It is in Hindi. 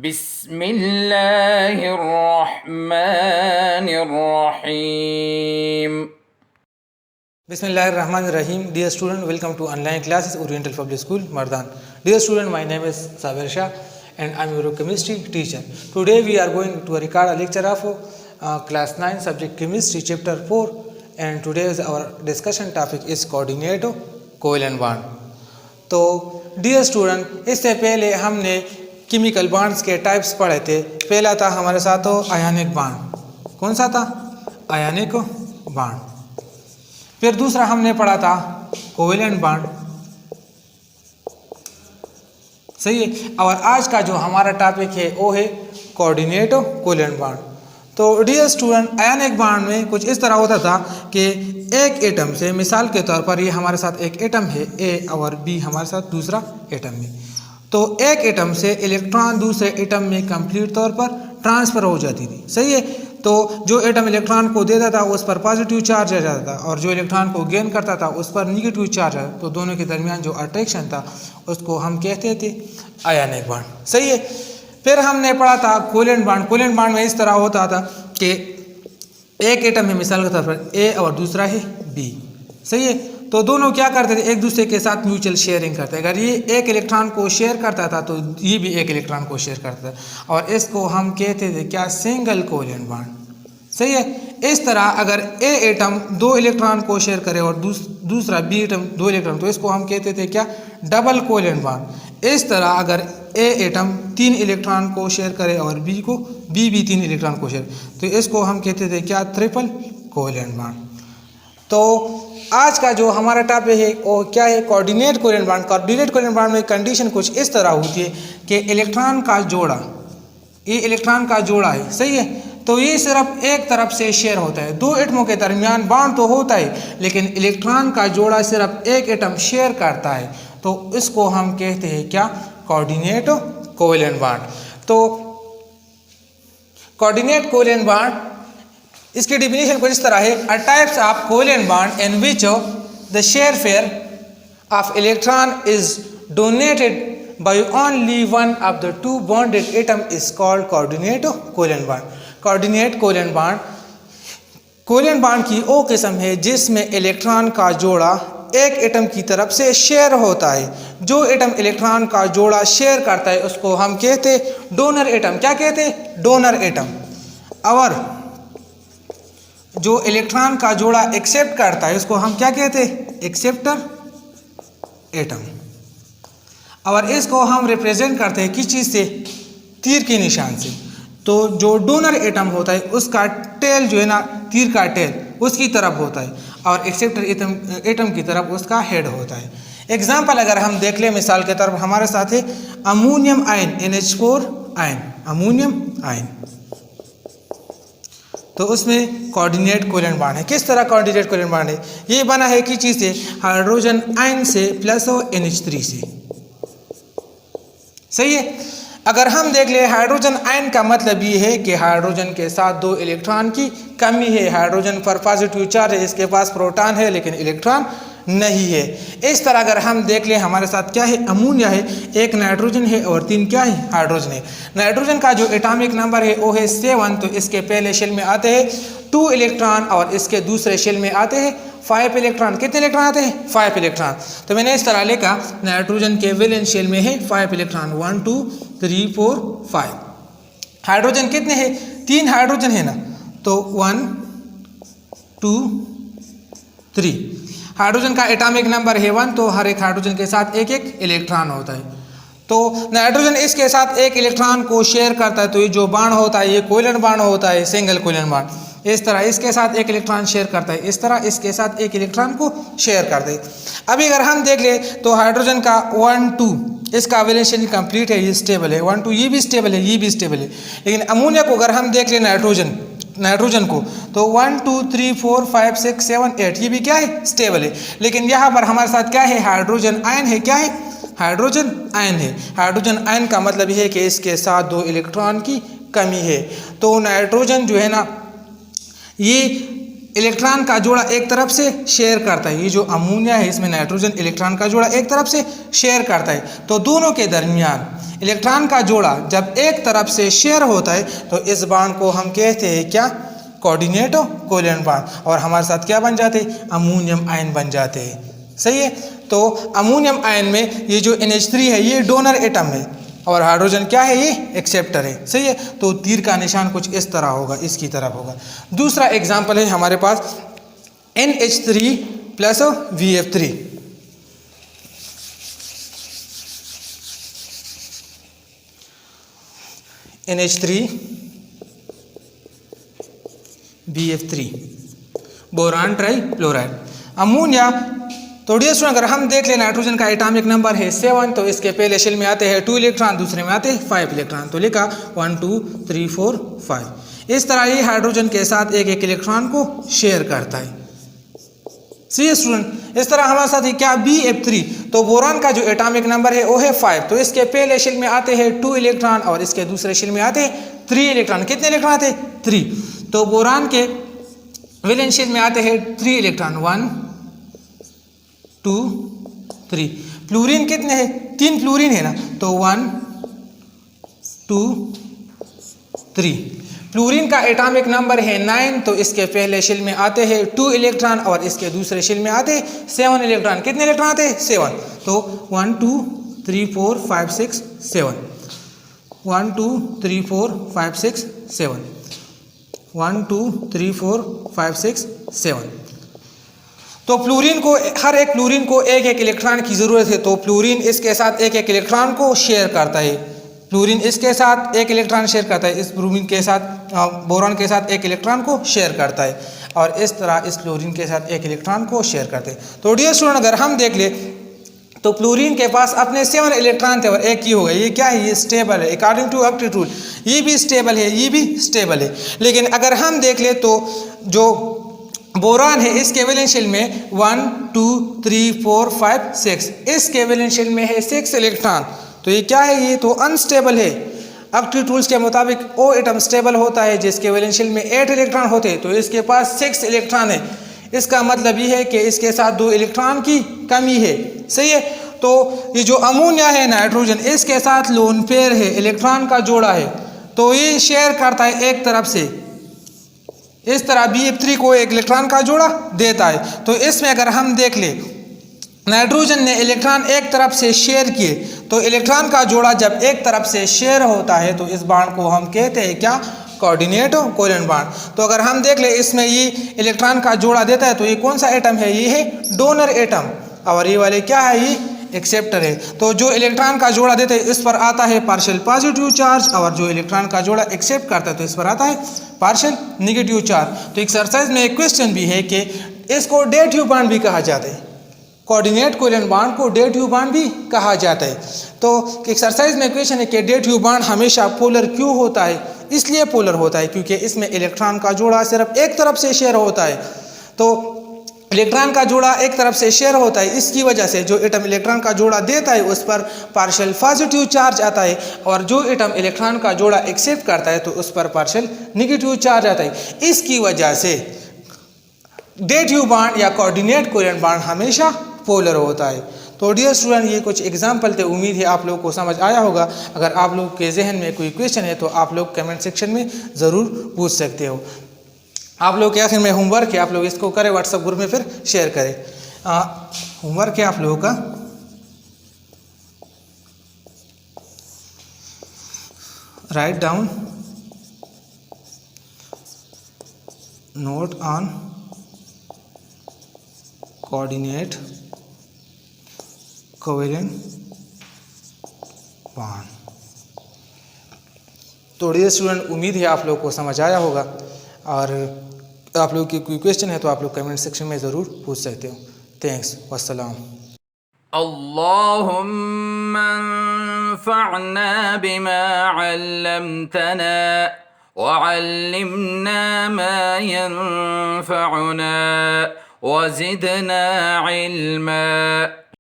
बिस्मिल्लाहिर्रहमानिर्रहीम। Bismillahirrahmanirrahim. Dear student, welcome to online classes Oriental Public School, Mardan. Dear student, my name is Saber Shah and I am your chemistry teacher. Today we are going to record a lecture of class 9 subject chemistry chapter 4, and today's our discussion topic is coordinate covalent bond. तो डियर स्टूडेंट, इससे पहले हमने केमिकल बॉन्ड्स के टाइप्स पढ़े थे। पहला था हमारे साथ तो आयनिक बॉन्ड। कौन सा था? Ionic bond. फिर दूसरा हमने पढ़ा था कोवेलेंट बॉन्ड, सही है। और आज का जो हमारा टॉपिक है वो है कोऑर्डिनेट कोवेलेंट बॉन्ड। तो डियर स्टूडेंट, आयनिक बॉन्ड में कुछ इस तरह होता था कि एक एटम से, मिसाल के तौर पर ये हमारे साथ एक एटम है ए और बी, हमारे साथ दूसरा एटम है। तो एक एटम से इलेक्ट्रॉन दूसरे एटम में कंप्लीट तौर पर ट्रांसफ़र हो जाती थी, सही है। तो जो एटम इलेक्ट्रॉन को देता था उस पर पॉजिटिव चार्ज आ जाता था और जो इलेक्ट्रॉन को गेन करता था उस पर निगेटिव चार्ज आता था। तो दोनों के दरमियान जो अट्रैक्शन था उसको हम कहते थे आयनिक बॉन्ड, सही है। फिर हमने पढ़ा था कोवेलेंट बॉन्ड। कोवेलेंट बॉन्ड में इस तरह होता था कि एक एटम है, मिसाल के तौर पर ए और दूसरा है बी, सही है। तो दोनों क्या करते थे? एक दूसरे के साथ म्यूचुअल शेयरिंग करते। अगर ये एक इलेक्ट्रॉन को शेयर करता था तो ये भी एक इलेक्ट्रॉन को शेयर करता था, और इसको हम कहते थे क्या? सिंगल कोवेलेंट बॉन्ड, सही है। इस तरह अगर ए एटम दो इलेक्ट्रॉन को शेयर करे और दूसरा बी एटम दो इलेक्ट्रॉन, तो इसको हम कहते थे क्या? Double covalent bond. इस तरह अगर ए एटम 3 इलेक्ट्रॉन को शेयर करे और बी भी 3 इलेक्ट्रॉन को शेयर, तो इसको हम कहते थे क्या? Triple covalent bond. तो आज का जो हमारा टॉपिक है वो क्या है? Coordinate covalent bond. Coordinate covalent bond में कंडीशन कुछ इस तरह होती है कि इलेक्ट्रॉन का जोड़ा, ये इलेक्ट्रॉन का जोड़ा है, सही है। तो ये सिर्फ एक तरफ से शेयर होता है। दो एटमों के दरमियान बॉन्ड तो होता है, लेकिन इलेक्ट्रॉन का जोड़ा सिर्फ एक एटम शेयर करता है, तो इसको हम कहते हैं क्या? Coordinate covalent bond. तो कोऑर्डिनेट कोवेलेंट बॉन्ड, इसकी डिफिनीशन कुछ इस तरह है: अ types of covalent bond in which the share pair of electron is donated by only one of the two bonded atom is called coordinate covalent bond. coordinate covalent bond covalent bond की वो किस्म है जिसमें इलेक्ट्रॉन का जोड़ा एक एटम की तरफ से शेयर होता है। जो एटम इलेक्ट्रॉन का जोड़ा शेयर करता है उसको हम कहते डोनर एटम। क्या कहते? Donor atom. और जो इलेक्ट्रॉन का जोड़ा एक्सेप्ट करता है उसको हम क्या कहते? Acceptor atom. और इसको हम रिप्रेजेंट करते हैं किस चीज़ से? तीर के निशान से। तो जो डोनर एटम होता है उसका टेल जो है ना, तीर का टेल उसकी तरफ होता है, और एक्सेप्टर एटम की तरफ उसका हेड होता है। एग्जाम्पल अगर हम देख लें, मिसाल के तौर पर हमारे साथ है ammonium ion, NH4 ion, ammonium ion. तो उसमें कोऑर्डिनेट कोवेलेंट बॉन्ड है। किस तरह कोऑर्डिनेट कोवेलेंट बॉन्ड है? ये बना है किस चीज़ से? हाइड्रोजन आयन से प्लस और NH3 से, सही है। अगर हम देख ले, हाइड्रोजन आयन का मतलब ये है कि हाइड्रोजन के साथ 2 इलेक्ट्रॉन की कमी है। हाइड्रोजन पर पॉजिटिव चार्ज है, इसके पास प्रोटॉन है लेकिन इलेक्ट्रॉन नहीं है। इस तरह अगर हम देख लें, हमारे साथ क्या है? अमोनिया है, एक नाइट्रोजन है और 3 क्या है? हाइड्रोजन है। नाइट्रोजन का जो एटॉमिक नंबर है वो है 7। तो इसके पहले शेल में आते हैं 2 इलेक्ट्रॉन और इसके दूसरे शेल में आते हैं 5 इलेक्ट्रॉन। कितने इलेक्ट्रॉन आते हैं? 5 इलेक्ट्रॉन। तो मैंने इस तरह लिखा, नाइट्रोजन के वैलेंस शेल में है 5 इलेक्ट्रॉन, 1 2 3 4 5। हाइड्रोजन कितने हैं? 3 हाइड्रोजन है ना, तो 1 2 3। हाइड्रोजन का एटॉमिक नंबर है 1, तो हर एक हाइड्रोजन के साथ एक इलेक्ट्रॉन होता है। तो नाइट्रोजन इसके साथ एक इलेक्ट्रॉन को शेयर करता है, तो ये जो बॉन्ड होता है ये कोवेलेंट बॉन्ड होता है, सिंगल कोवेलेंट बॉन्ड। इस तरह इसके साथ एक इलेक्ट्रॉन शेयर करता है, इस तरह इसके साथ एक इलेक्ट्रॉन को शेयर करता है। अभी अगर हम देख ले तो हाइड्रोजन का 1 2 इसका वैलेंस शेल कंप्लीट है, ये स्टेबल है। 1 2 ये भी स्टेबल है, ये भी स्टेबल है। लेकिन अमोनिया को अगर हम देख ले, नाइट्रोजन को, तो 1 2 3 4 5 6 7 8 ये भी क्या है? स्टेबल है। लेकिन यहाँ पर हमारे साथ क्या है? हाइड्रोजन आयन है। क्या है? हाइड्रोजन आयन है। हाइड्रोजन आयन का मतलब है कि इसके साथ 2 इलेक्ट्रॉन की कमी है। तो नाइट्रोजन जो है ना, ये इलेक्ट्रॉन का जोड़ा एक तरफ से शेयर करता है। ये जो अमोनिया है इसमें नाइट्रोजन इलेक्ट्रॉन का जोड़ा एक तरफ से शेयर करता है। तो दोनों के दरमियान इलेक्ट्रॉन का जोड़ा जब एक तरफ से शेयर होता है तो इस बॉन्ड को हम कहते हैं क्या, कोऑर्डिनेट कोवैलेंट बॉन्ड, और हमारे साथ क्या बन जाते हैं, अमोनियम आयन बन जाते हैं। सही है, तो अमोनियम आयन में ये जो NH3 है ये डोनर एटम है और हाइड्रोजन क्या है, ये एक्सेप्टर है। सही है, तो तीर का निशान कुछ इस तरह होगा, इसकी तरफ होगा। दूसरा एग्जाम्पल है हमारे पास NH3 plus VF3। NH3 BF3 boron trifluoride ammonia. तो डियर स्टूडेंट, अगर हम देख लें नाइट्रोजन का एटॉमिक नंबर है 7, तो इसके पहले शेल में आते हैं 2 इलेक्ट्रॉन, दूसरे में आते हैं 5 इलेक्ट्रॉन, तो लिखा 1 2 3 4 5। इस तरह ये हाइड्रोजन के साथ एक एक इलेक्ट्रॉन को शेयर करता है। सी स्टूडेंट, इस तरह हमारे साथ क्या BF3, तो बोरान का जो एटॉमिक नंबर है वो है 5, तो इसके पहले शेल में आते हैं 2 इलेक्ट्रॉन और इसके दूसरे शेल में आते हैं 3 इलेक्ट्रॉन। कितने इलेक्ट्रॉन आते हैं, 3। तो बोरान के वैलेंस शेल में आते हैं 3 इलेक्ट्रॉन, 1 2 3। फ्लोरीन कितने हैं, 3 फ्लोरीन है ना, तो 1 2 3। फ्लोरीन का एटॉमिक नंबर है 9, तो इसके पहले शेल में आते हैं 2 इलेक्ट्रॉन और इसके दूसरे शेल में आते हैं 7 इलेक्ट्रॉन। कितने इलेक्ट्रॉन आते हैं, 7। तो 1 2 3 4 5 6 7, 1 2 3 4 5 6 7, 1 2 3 4 5 6 7। तो फ्लोरीन को, हर एक फ्लोरीन को एक एक इलेक्ट्रॉन की ज़रूरत है, तो फ्लोरीन इसके साथ एक एक इलेक्ट्रॉन को शेयर करता है। फ्लोरीन इसके साथ एक इलेक्ट्रॉन शेयर करता है, इस फ्लोरीन के साथ बोरान के साथ एक इलेक्ट्रॉन को शेयर करता है, और इस तरह इस फ्लोरीन के साथ एक इलेक्ट्रॉन को शेयर करते हैं। तो डियर स्टूडेंट, अगर हम देख ले तो फ्लोरीन के पास अपने 7 इलेक्ट्रॉन थे और एक ही हो गए। ये क्या है, ये स्टेबल है अकॉर्डिंग टू ऑक्टेट रूल। ये भी स्टेबल है, ये भी स्टेबल है। लेकिन अगर हम देख ले तो जो बोरान है इसके वैलेंस शेल में 1 2 3 4 5 6, इसके वैलेंस शेल में है 6 इलेक्ट्रॉन। तो ये क्या है, ये तो अनस्टेबल है। ऑक्टेट रूल्स के मुताबिक ओ एटम स्टेबल होता है जिसके वैलेंस शेल में 8 इलेक्ट्रॉन होते हैं, तो इसके पास 6 इलेक्ट्रॉन है। इसका मतलब ये है कि इसके साथ 2 इलेक्ट्रॉन की कमी है। सही है, तो ये जो अमोनिया है नाइट्रोजन, इसके साथ लोन पेयर है, इलेक्ट्रॉन का जोड़ा है, तो ये शेयर करता है एक तरफ से। इस तरह BF3 को एक इलेक्ट्रॉन का जोड़ा देता है। तो इसमें अगर हम देख ले नाइट्रोजन ने इलेक्ट्रॉन एक तरफ से शेयर किए, तो इलेक्ट्रॉन का जोड़ा जब एक तरफ से शेयर होता है तो इस बॉन्ड को हम कहते हैं क्या, कोऑर्डिनेट कोवैलेंट बॉन्ड। तो अगर हम देख ले इसमें ये इलेक्ट्रॉन का जोड़ा देता है, तो ये कौन सा एटम है, ये है डोनर एटम, और ये वाले क्या है, ये एक्सेप्टर है। तो जो इलेक्ट्रॉन का जोड़ा देते हैं इस पर आता है पार्शियल पॉजिटिव चार्ज, और जो इलेक्ट्रॉन का जोड़ा एक्सेप्ट करता है तो इस पर आता है पार्शियल नेगेटिव चार्ज। तो एक्सरसाइज में एक क्वेश्चन भी है कि इसको डेटिव बॉन्ड भी कहा जाता है, कोऑर्डिनेट कोवैलेंट बॉन्ड को डेटिव बॉन्ड भी कहा जाता है। तो एक्सरसाइज में क्वेश्चन है कि डेटिव बॉन्ड हमेशा पोलर क्यों होता है। इसलिए पोलर होता है क्योंकि इसमें इलेक्ट्रॉन का जोड़ा सिर्फ एक तरफ से शेयर होता है। तो इलेक्ट्रॉन का जोड़ा एक तरफ से शेयर होता है, इसकी वजह से जो एटम इलेक्ट्रॉन का जोड़ा देता है उस पर पार्शियल पॉजिटिव चार्ज आता है, और जो एटम इलेक्ट्रॉन का जोड़ा एक्सेप्ट करता है तो उस पर पार्शियल नेगेटिव चार्ज आता है। इसकी वजह से डेटिव बॉन्ड या कोऑर्डिनेट कोवैलेंट बॉन्ड हमेशा पोलर होता है। तो डियर स्टूडेंट, ये कुछ एग्जाम्पल थे, उम्मीद है आप लोगों को समझ आया होगा। अगर आप लोग के जहन में कोई क्वेश्चन है तो आप लोग कमेंट सेक्शन में ज़रूर पूछ सकते हो। आप लोग के आखिर में होमवर्क है, आप लोग इसको करें, व्हाट्सएप ग्रुप में फिर शेयर करें। होमवर्क है आप लोगों का, write down note on coordinate covalent bond. तो डियर स्टूडेंट, उम्मीद है आप लोगों को समझ आया होगा, और आप लोगों की कोई क्वेश्चन है तो आप लोग कमेंट सेक्शन में ज़रूर पूछ सकते हो। थैंक्स, वस्सलाम। अल्लाहुम्मा अंफ़अना बिमा अल्लमतना वअल्लिमना मा यंफ़अुना वज़िदना इल्मा।